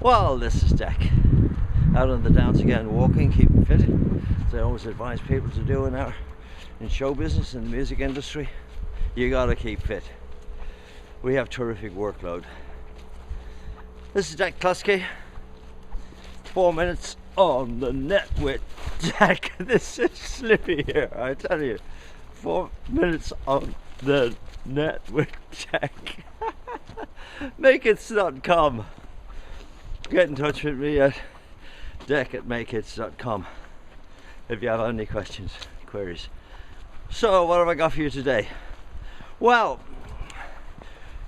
Well, this is Jack, out on the downs again, walking, keeping fit, as I always advise people to do in show business and the music industry. You gotta keep fit. We have terrific workload. This is Jack Cluskey. 4 minutes on the net with Jack. This is slippy here, I tell you. 4 minutes on the net with Jack. Makehits.com. Get in touch with me at deck@makehits.com if you have any questions, queries. So, what have I got for you today? Well,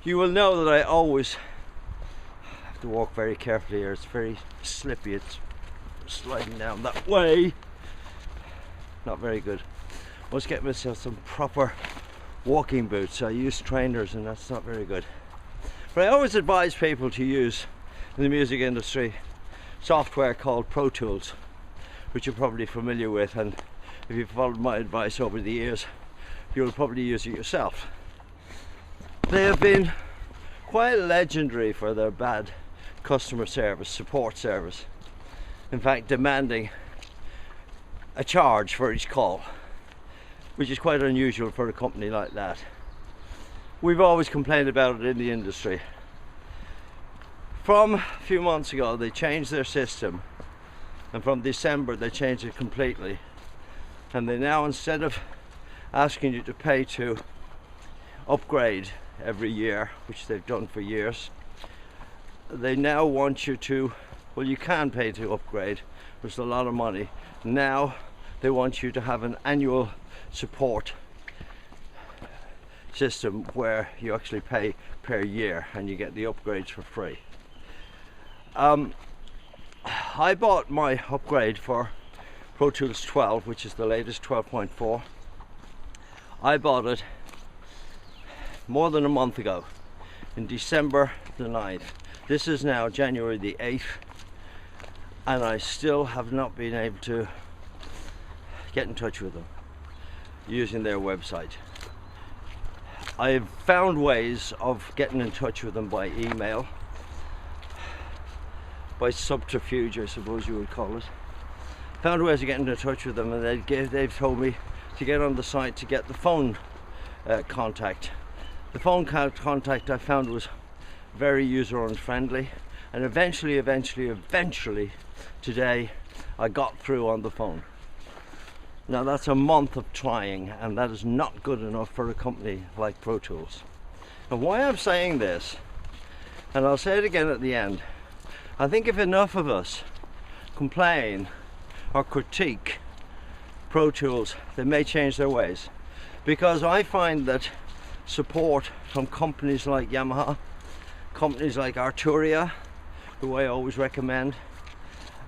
you will know that I always have to walk very carefully here. It's very slippy. It's sliding down that way. Not very good. Must get myself some proper walking boots. I use trainers and that's not very good. But I always advise people to use, in the music industry, software called Protools, which you're probably familiar with, and if you've followed my advice over the years, you'll probably use it yourself. They have been quite legendary for their bad customer service, support service. In fact, demanding a charge for each call, which is quite unusual for a company like that. We've always complained about it in the industry. From a few months ago, they changed their system, and from December they changed it completely. And they now, instead of asking you to pay to upgrade every year, which they've done for years, they now want you to, well, you can pay to upgrade, which is a lot of money. Now they want you to have an annual support system where you actually pay per year and you get the upgrades for free. I bought my upgrade for Pro Tools 12, which is the latest 12.4. I bought it more than a month ago, in December the 9th. This is now January the 8th, and I still have not been able to get in touch with them using their website. I've found ways of getting in touch with them by email, by subterfuge, I suppose you would call it. Found ways of getting in touch with them, and they've told me to get on the site to get the phone contact. The phone contact I found was very user unfriendly, and eventually today I got through on the phone. Now that's a month of trying, and that is not good enough for a company like Pro Tools. And why I'm saying this, and I'll say it again at the end, I think if enough of us complain or critique Pro Tools, they may change their ways. Because I find that support from companies like Yamaha, companies like Arturia, who I always recommend,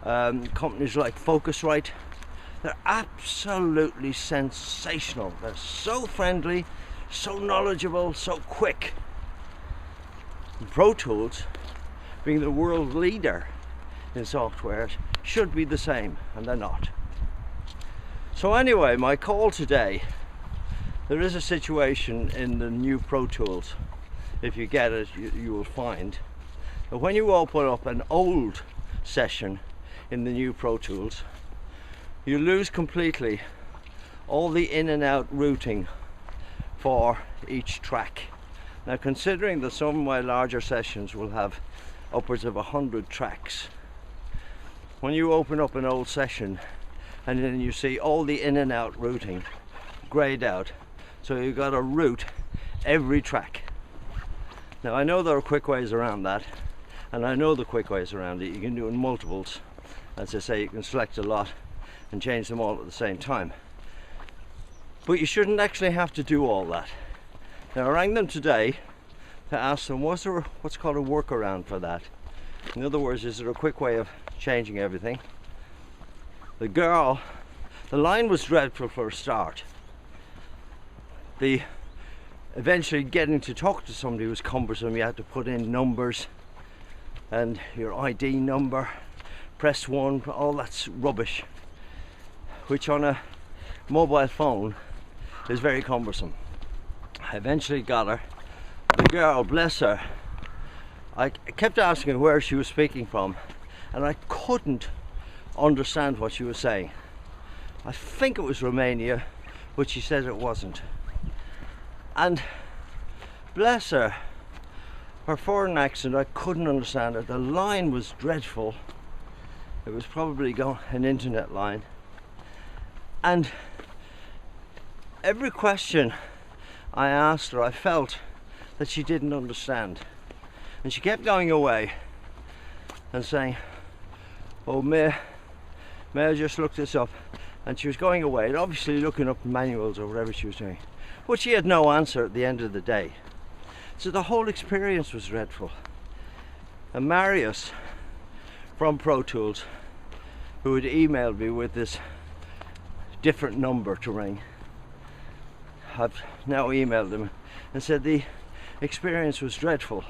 companies like Focusrite, they're absolutely sensational. They're so friendly, so knowledgeable, so quick. Pro Tools, being the world leader in software, should be the same, and they're not. So anyway, my call today, there is a situation in the new Pro Tools. If you get it, you will find that when you open up an old session in the new Pro Tools, you lose completely all the in and out routing for each track. Now, considering that some of my larger sessions will have upwards of 100 tracks, when you open up an old session and then you see all the in and out routing grayed out, so you've got to route every track. Now, I know there are quick ways around that, and I know the quick ways around it. You can do it in multiples. As I say, you can select a lot and change them all at the same time, but you shouldn't actually have to do all that. Now, I rang them today to ask them, was there what's called a workaround for that? In other words, is there a quick way of changing everything? The line was dreadful for a start. Eventually getting to talk to somebody was cumbersome. You had to put in numbers and your ID number, press 1, all that's rubbish, which on a mobile phone is very cumbersome. I eventually got her. The girl, bless her, I kept asking where she was speaking from, and I couldn't understand what she was saying. I think it was Romania, but she said it wasn't. And bless her, her foreign accent, I couldn't understand it. The line was dreadful. It was probably an internet line. And every question I asked her, I felt that she didn't understand. And she kept going away and saying, oh, may I just look this up? And she was going away and obviously looking up manuals or whatever she was doing. But she had no answer at the end of the day. So the whole experience was dreadful. And Marius from Protools, who had emailed me with this different number to ring, I've now emailed him and said the experience was dreadful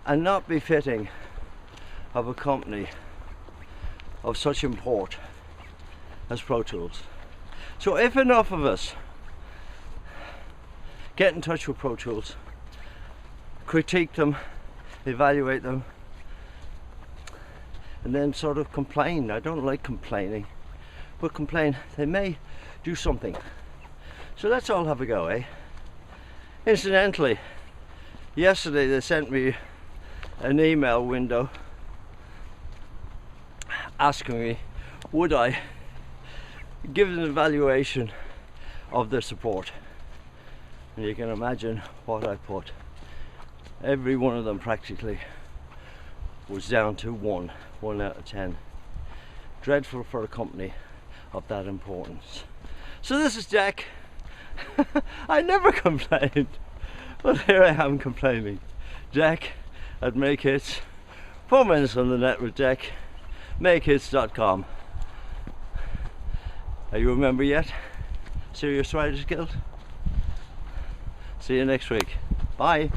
and not befitting of a company of such import as Protools. So if enough of us get in touch with Protools, critique them, evaluate them, and then sort of complain. I don't like complaining, but complain, they may do something. So let's all have a go, eh? Incidentally, yesterday they sent me an email window asking me would I give an evaluation of their support. And you can imagine what I put. Every one of them practically was down to 1 out of 10. Dreadful for a company of that importance. So this is Jack. I never complained, but here I am complaining. Jack at MakeHits. 4 minutes on the net with Jack. makehits.com. Are you a member yet? Serious Writers Guild? See you next week. Bye.